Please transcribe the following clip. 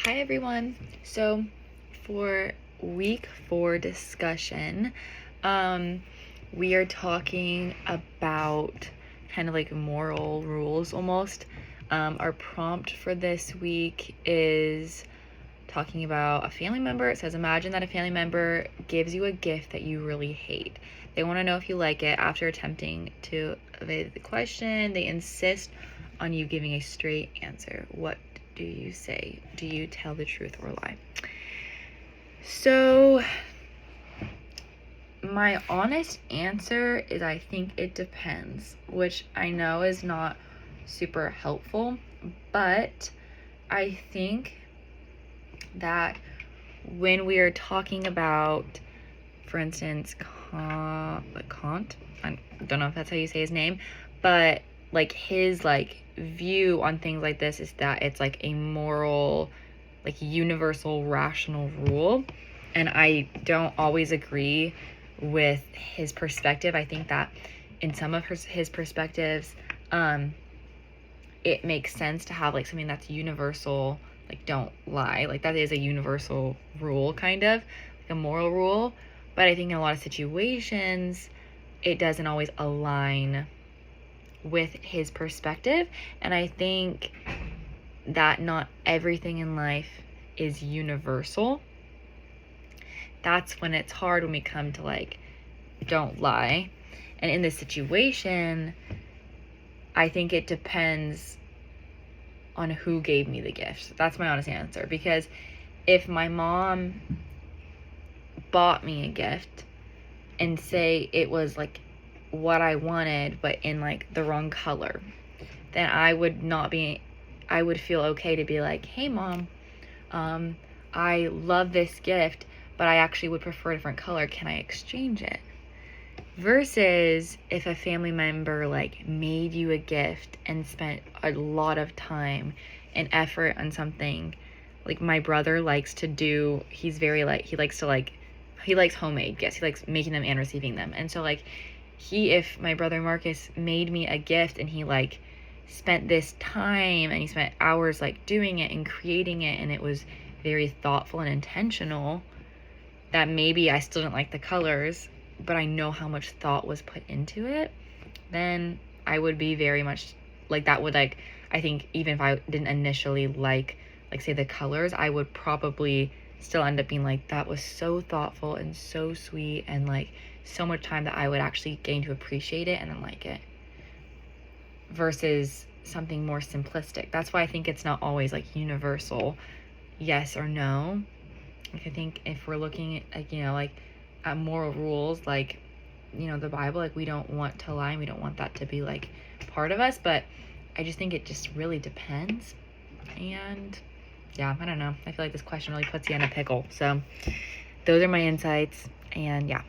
Hi everyone. So for week 4 discussion, we are talking about kind of like moral rules almost. Our prompt for this week is talking about a family member. It says, imagine that a family member gives you a gift that you really hate. They want to know if you like it. After attempting to evade the question, they insist on you giving a straight answer. What do you say? Do you tell the truth or lie? So my honest answer is I think it depends, which I know is not super helpful, but I think that when we are talking about, for instance, Kant, I don't know if that's how you say his name, but like his like view on things like this is that it's like a moral, like universal rational rule, and I don't always agree with his perspective. I think that in some of his perspectives, it makes sense to have like something that's universal, like don't lie, like that is a universal rule, kind of like a moral rule. But I think in a lot of situations it doesn't always align with his perspective, and I think that not everything in life is universal. That's when it's hard, when we come to like don't lie. And in this situation, I think it depends on who gave me the gift. That's my honest answer. Because if my mom bought me a gift and say it was like what I wanted but in like the wrong color, then I would feel okay to be like, hey mom, I love this gift, but I actually would prefer a different color. Can I exchange it? Versus if a family member like made you a gift and spent a lot of time and effort on something. Like my brother likes to do, he's very like, he likes homemade gifts. He likes making them and receiving them. And so like if my brother Marcus made me a gift and he like spent this time and he spent hours like doing it and creating it, and it was very thoughtful and intentional, that maybe I still didn't like the colors, but I know how much thought was put into it, then I would be very much like, that would like, I think even if I didn't initially like say the colors, I would probably still end up being like, that was so thoughtful and so sweet and like so much time that I would actually gain to appreciate it and then like it, versus something more simplistic. That's why I think it's not always like universal yes or no. Like I think if we're looking at like, like at moral rules, like, the Bible, like we don't want to lie and we don't want that to be like part of us, but I just think it just really depends. And yeah, I don't know, I feel like this question really puts you in a pickle. So those are my insights, and yeah.